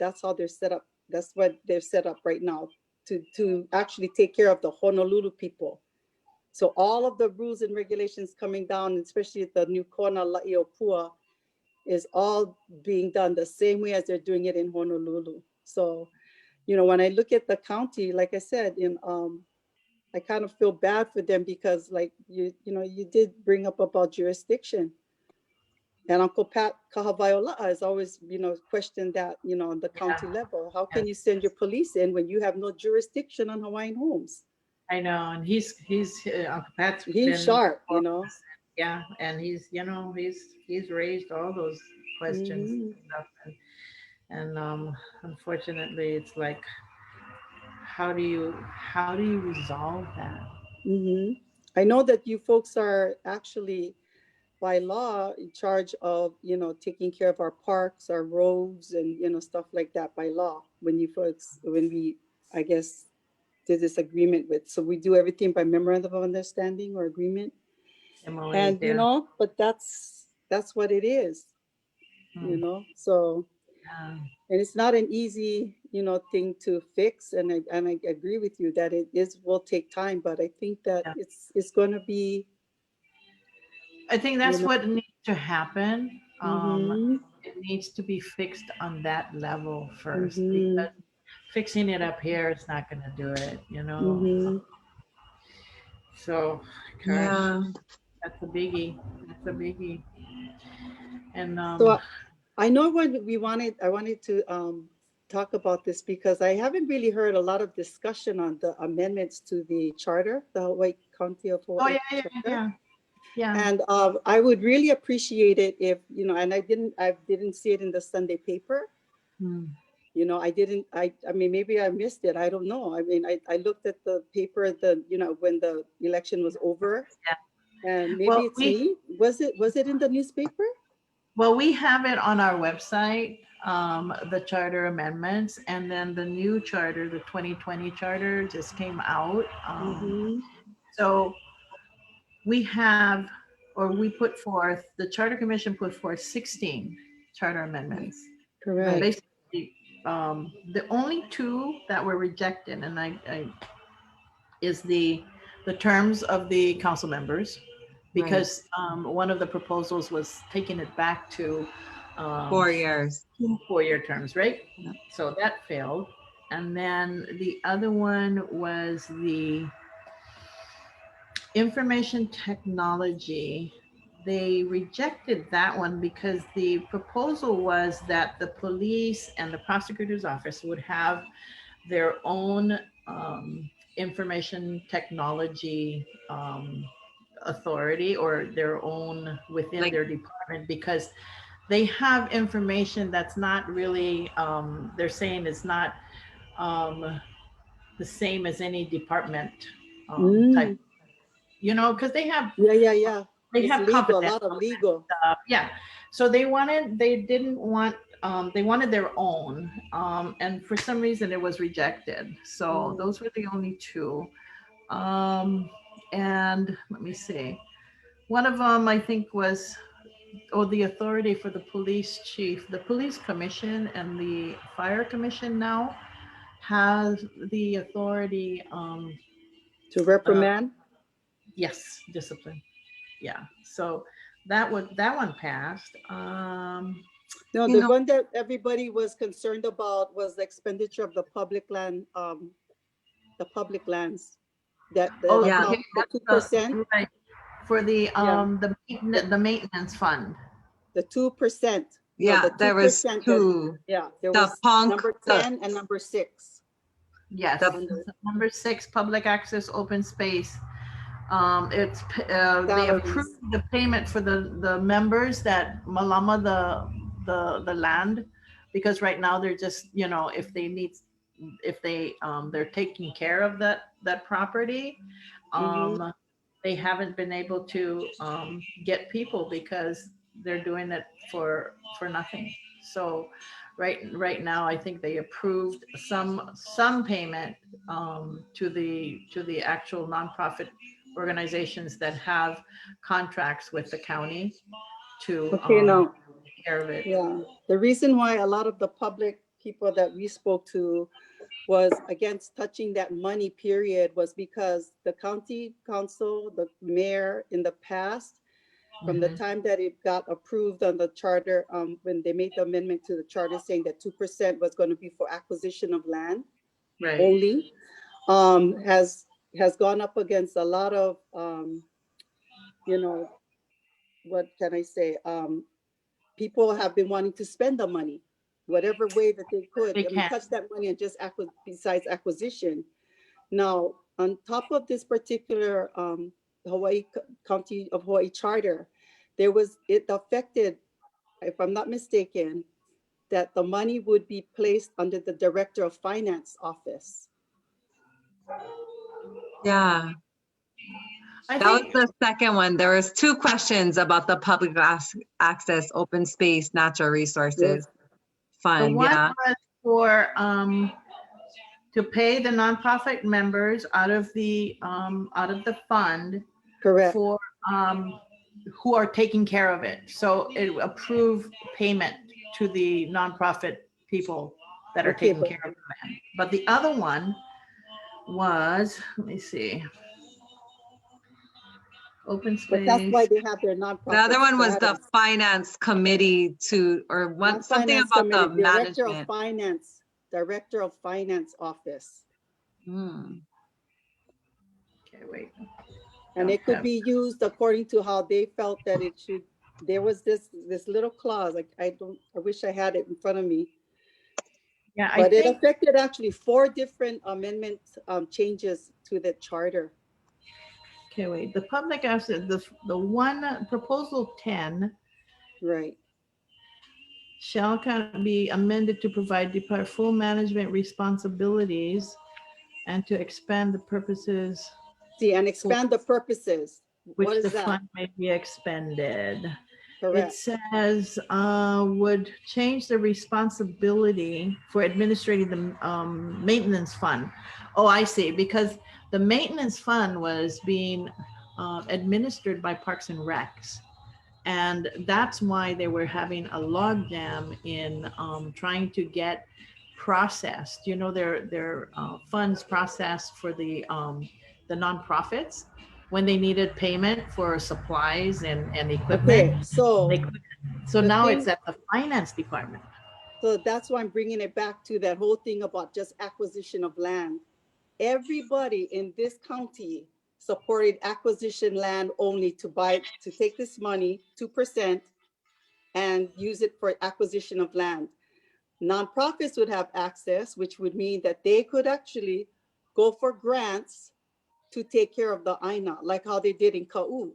that's how they're set up. That's what they're set up right now to actually take care of the Honolulu people. So all of the rules and regulations coming down, especially the new Kona La'iopua, is all being done the same way as they're doing it in Honolulu. So, when I look at the county, like I said, I kind of feel bad for them because like you know, you did bring up about jurisdiction. And Uncle Pat Kahawaiʻolaʻa has always, you know, questioned that, you know, on the county level. How can you send your police in when you have no jurisdiction on Hawaiian homes? I know, and he's Uncle Pat's He's been, sharp, you know. yeah, and he's, you know, he's raised all those questions Mhm. and stuff, and unfortunately, it's like, how do you resolve that? Mhm. I know that you folks are actually by law in charge of, you know, taking care of our parks, our roads, and, you know, stuff like that by law. When you folks, when we, I guess, did this agreement with, so we do everything by memorandum of understanding or agreement. MOAs, And, you yeah. know, but that's what it is, you Hmm. know, so, Yeah. and it's not an easy, you know, thing to fix. And I agree with you that it will take time, but I think that Yeah. it's going to be, I think you that's know. what needs to happen. Mhm. It needs to be fixed on that level first, Mhm. because fixing it up here is not going to do it, you know. Mhm. So, gosh, Yeah. that's a biggie. That's a biggie. And So I know when I wanted to talk about this because I haven't really heard a lot of discussion on the amendments to the charter, the Hawaii County of oh Hawaii yeah, yeah, Charter. yeah, yeah. And I would really appreciate it if, you know, and I didn't see it in the Sunday paper. Hmm. You know, I mean, maybe I missed it. I don't know. I mean, I looked at the paper, you know, when the election was over, and maybe Well, it's me. Was it in the newspaper? we have it on our website, the charter amendments, and then the new charter, the 2020 charter, just came out. Mm-hmm. So we have, or we put forth, the Charter Commission put forth 16 charter amendments. Correct. Basically, the only two that were rejected, and is the terms of the council members, because one of the proposals was taking it back to 4 years. 2 4-year terms, right? Yeah. So that failed. And then the other one was the information technology. They rejected that one because the proposal was that the police and the prosecutor's office would have their own information technology authority, or their own within Like, their department, because they have information that's not really, they're saying it's not the same as any department type, Mm. you know, because they have Yeah. they It's have legal, a confidential lot of legal. stuff. Yeah. So they didn't want, they wanted their own. And for some reason it was rejected. So those were the only two. And let me see. One of them I think was, the authority for the police chief. The police commission and the fire commission now has the authority, To uh, reprimand. yes, discipline. Yeah. So that one passed. No, you the know, one that everybody was concerned about was the expenditure of the public land, the public lands. That the Oh, yeah, amount, the 2%. right, for Yeah, the maintenance fund. the 2%. No, yeah, the there was 2%. That, two. yeah, there The was punk, number the 10 and number 6. Yes. the Under Number 6, public access open space. They approved salaries. the payment for the members that malama the land, because right now they're just, you know, if they're taking care of that property, Mm-hmm. they haven't been able to get people because they're doing it for nothing. So right now I think they approved some payment to the actual nonprofit organizations that have contracts with the county to Okay, now, take care of it. yeah. The reason why a lot of the public people that we spoke to was against touching that money, period, was because the county council, the mayor in the past, from the Mhm. time that it got approved on the charter, when they made the amendment to the charter saying that 2% was going to be for acquisition of land Right. only, has has gone up against a lot of, you know, what can I say? People have been wanting to spend the money, whatever way that they could. They I mean, can. touch that money and just besides acquisition. Now, on top of this particular County of Hawaii charter, it affected, if I'm not mistaken, that the money would be placed under the Director of Finance office. Yeah. I That was think the second one. There was two questions about the public access, open space, natural resources Yes. the fund. one Yeah. was for to pay the nonprofit members out of the fund Correct. for who are taking care of it. So it approved payment to the nonprofit people that are Okay, taking care of the land. But the other one was, let me see, open But that's space. why they have their nonprofit. The other one was the status. finance committee or Not something finance about the committee, management. Director of Finance office. Hmm. Okay, wait. And it could be used according to how they felt that it should. There was this little clause, like I wish I had it in front of me. Yeah, But it affected actually 4 different amendment changes to the charter. Okay, wait. The public access, the one proposal 10 Right. shall be amended to provide full management responsibilities and to expand the purposes. See, and expand the purposes. Which What is the that? fund may be expended. Correct. It says would change the responsibility for administrating the maintenance fund. Oh, I see, because the maintenance fund was being administered by Parks and Recs. And that's why they were having a logjam in trying to get processed, their funds processed for the nonprofits when they needed payment for supplies and equipment. Okay, so Now it's at the finance department. So that's why I'm bringing it back to that whole thing about just acquisition of land. Everybody in this county supported acquisition land only to take this money, 2%, and use it for acquisition of land. Nonprofits would have access, which would mean that they could actually go for grants to take care of the INA, like how they did in Ka'u.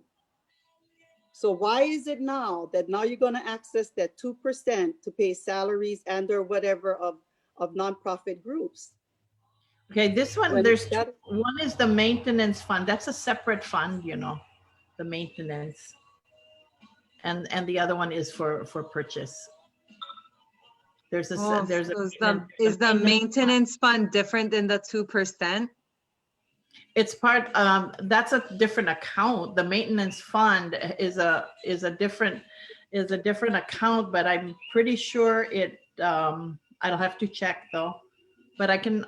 So why is it now that you're going to access that 2% to pay salaries and or whatever of nonprofit groups? Okay, this one, one is the maintenance fund. That's a separate fund, the maintenance. And the other one is for purchase. Is the maintenance fund different than the 2%? It's part, that's a different account. The maintenance fund is a different account, but I'm pretty sure it, I'll have to check though, but I can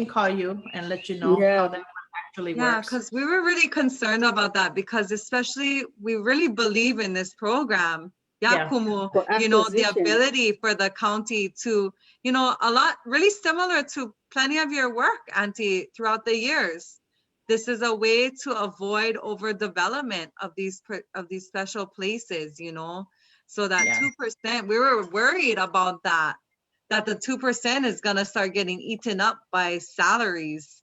call you and let you know how that actually works. Yeah, because we were really concerned about that, because especially we really believe in this program. Yakumu, the ability for the county to, a lot really similar to plenty of your work, Auntie, throughout the years. This is a way to avoid overdevelopment of these special places, so that 2%, we were worried about that the 2% is going to start getting eaten up by salaries.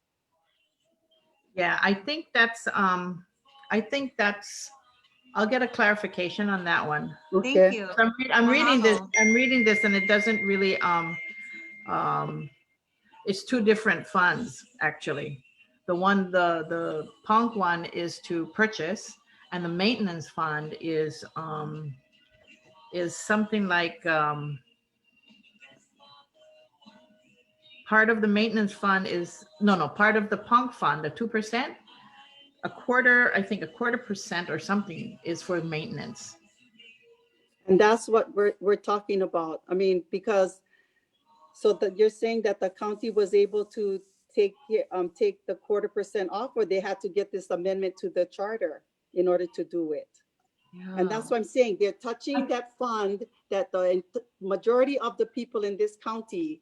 Yeah, I think that's, I'll get a clarification on that one. Okay. Thank you. So I'm reading this and it doesn't really, it's 2 different funds actually. The PONC one is to purchase, and the maintenance fund is something like, part of the maintenance fund is, part of the PONC fund, the 2%, a quarter percent or something is for maintenance. And that's what we're talking about. I mean, because you're saying that the county was able to take the 0.25% off, or they had to get this amendment to the charter in order to do it. Yeah. And that's what I'm saying. They're touching that fund that the majority of the people in this county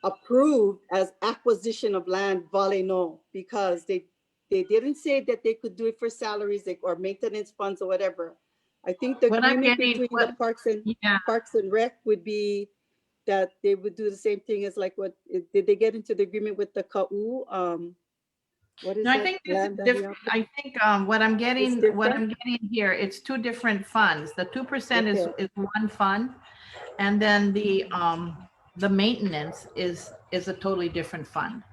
approved as acquisition of land vale no, because they didn't say that they could do it for salaries or maintenance funds or whatever. I think the What I'm agreement getting, between the yeah, Parks and Rec would be that they would do the same thing as like what did they get into the agreement with the KAU? What is no, I that think this is land that we different. have? I think what I'm getting, different? here, it's two different funds. The 2% Okay. is one fund, and then the maintenance is a totally different fund.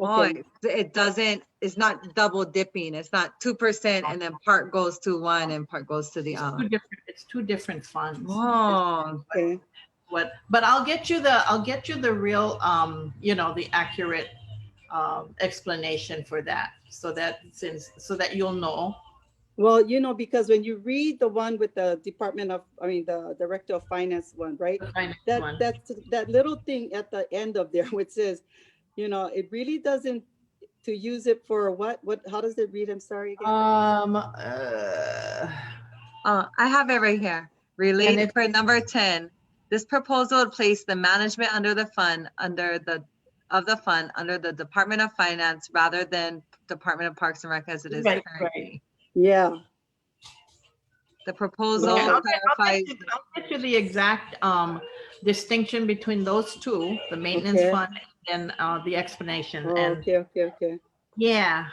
Oh, Okay. it doesn't, it's not double dipping. It's not 2% and then part goes to one and part goes to the other. It's two different funds. Oh, Okay. But I'll get you the real you know, the accurate explanation for that, so that you'll know. Well, you know, because when you read the one with the the Director of Finance one, right? The finance That one. that little thing at the end of there, which says, you know, it really doesn't to use it for what? How does it read? I'm sorry again. I have it right here. Related for number 10. This proposal would place the management under the fund under the Department of Finance rather than Department of Parks and Rec as it is Right, currently. Yeah. The proposal Okay. clarifies. I'll get you the exact distinction between those two, the maintenance Okay. fund and the explanation. Oh, And okay. yeah,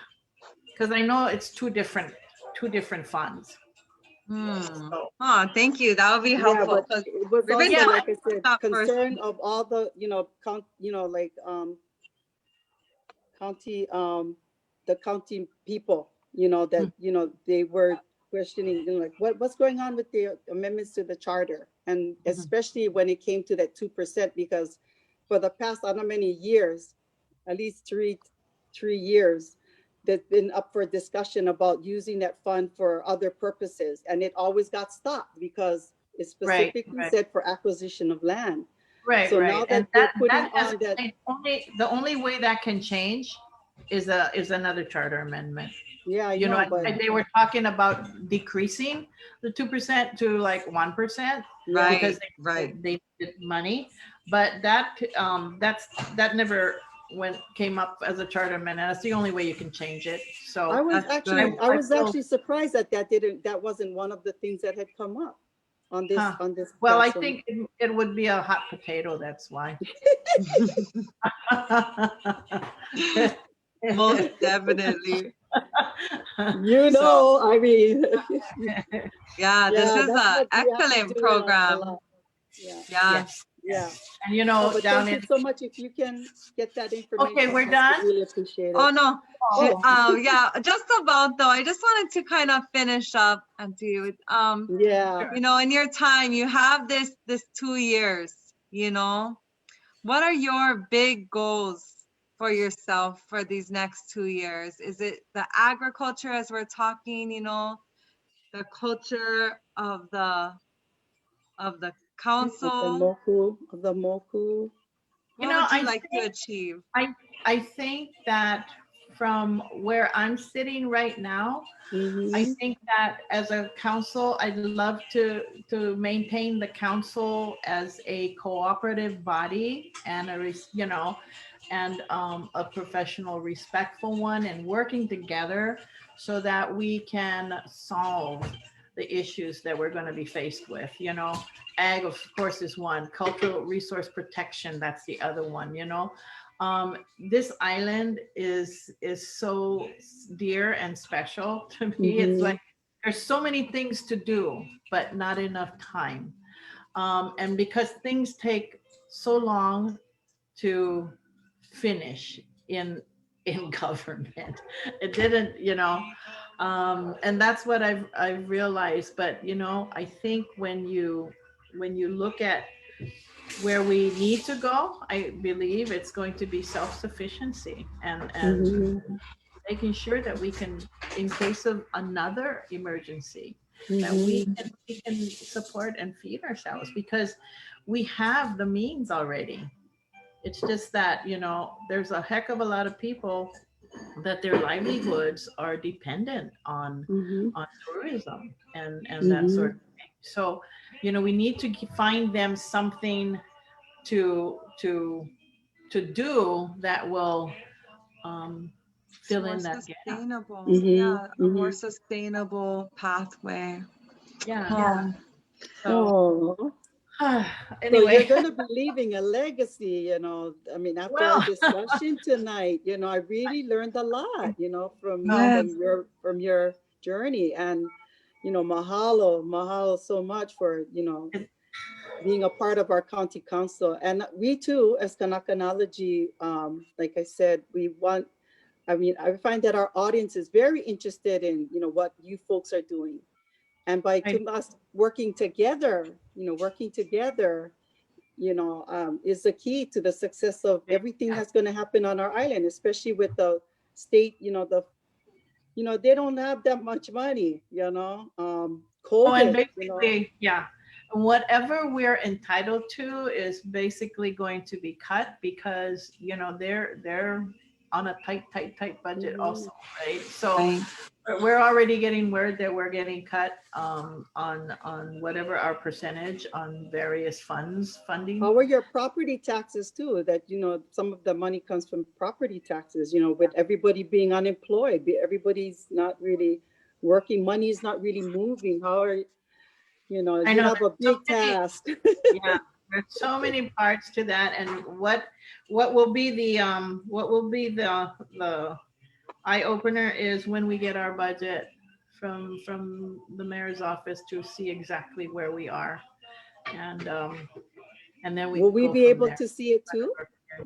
because I know it's two different funds. So, Oh, thank you. That would be helpful. Yeah, but it was we've been also, doing like I said, that for- concern of all the, like county, the county people, that, they were questioning, like, what's going on with the amendments to the charter? And especially when it came to that 2%, because for the past, I don't know many years, at least three years, that's been up for discussion about using that fund for other purposes. And it always got stopped because it specifically said for acquisition of land. Right. So now that they're putting on that. The only way that can change is another charter amendment. Yeah, you know, but they were talking about decreasing the 2% to like 1%, right? Because they did money, but that never came up as a charter amendment. That's the only way you can change it. So I was actually surprised that wasn't one of the things that had come up on this Well, I think it would be a hot potato. That's why. Most definitely. I mean. Yeah, this is an excellent program. Yeah. And thank you so much. If you can get that information. Okay, we're done. Really appreciate it. Oh no. Yeah, just about though. I just wanted to kind of finish up and do in your time you have this 2 years, what are your big goals for yourself for these next 2 years? Is it the agriculture as we're talking, the culture of the council? Of the moku. What would you like to achieve? I think that from where I'm sitting right now, I think that as a council, I'd love to maintain the council as a cooperative body and a professional, respectful one, and working together so that we can solve the issues that we're going to be faced with. Ag, of course, is one. Cultural resource protection, that's the other one. This island is so dear and special to me. It's like there's so many things to do, but not enough time. And because things take so long to finish in government, it didn't, and that's what I've realized. But I think when you look at where we need to go, I believe it's going to be self-sufficiency and making sure that we can, in case of another emergency, that we can support and feed ourselves, because we have the means already. It's just that, there's a heck of a lot of people that their livelihoods are dependent on tourism and that sort of thing. So, we need to find them something to to do that will fill More in that gap. sustainable. Mhm, Yeah, a more mhm. sustainable pathway. Yeah. Um, So Oh, so you're anyway, gonna be leaving a legacy, I mean, after our well, discussion tonight, I really learned a lot, from yes. your journey. And, mahalo so much for, being a part of our county council. And we too, as Kanakanology, like I said, I find that our audience is very interested in, what you folks are doing. And by us working together, is the key to the success of everything that's going to happen on our island, especially with the state, they don't have that much money, and COVID, basically, yeah, whatever we're entitled to is basically going to be cut because they're on a tight budget also, right? So Right. we're already getting word that we're getting cut on whatever our percentage on various funding. How are your property taxes too? That, some of the money comes from property taxes, with everybody being unemployed, everybody's not really working, money is not really moving. How are, I you know have a there's so big many, task. yeah, there's so many parts to that, and what will be the eye opener is when we get our budget from the mayor's office to see exactly where we are, and then we Will we go be from able there. to see it too?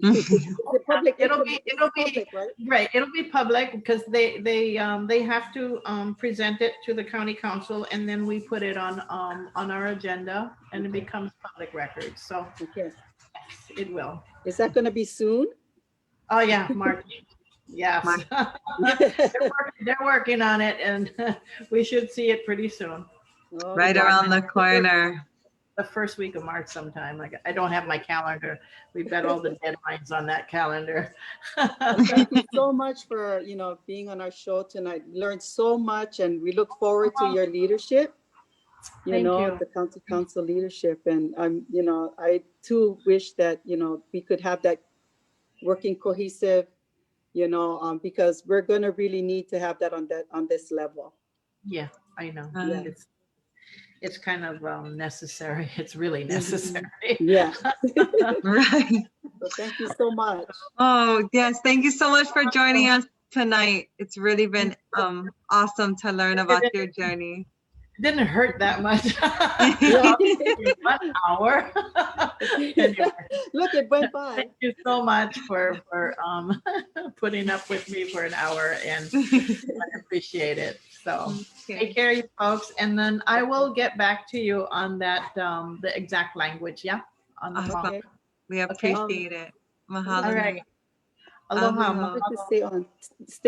Is it public? It'll This be is public, right? right. It'll be public because they have to present it to the county council, and then we put it on our agenda, and it becomes public record. So Okay. yes, it will. Is that going to be soon? Oh yeah, March. Yes, they're working on it, and we should see it pretty soon. Oh, Right yeah. around the corner. The first week of March sometime. Like I don't have my calendar. We've got all the deadlines on that calendar. Thank you so much for, being on our show tonight. Learned so much, and we look forward to your leadership, Thank you. the county council leadership. And I too wish that, we could have that working cohesive, because we're going to really need to have that on this level. Yeah, I know. Yeah. It's kind of necessary. It's really necessary. Yeah. Right. So thank you so much. Oh, yes. Thank you so much for joining us tonight. It's really been awesome to learn about your journey. It didn't hurt that much. Yeah. 1 hour. Anyway, Look, it went by. thank you so much for putting up with me for an hour, and I appreciate it. So take care, you folks, and then I will get back to you on that the exact language. Yeah, on the phone. Okay. We appreciate it. Mahalo. All right. Aloha. Aloha. Stay on. Stay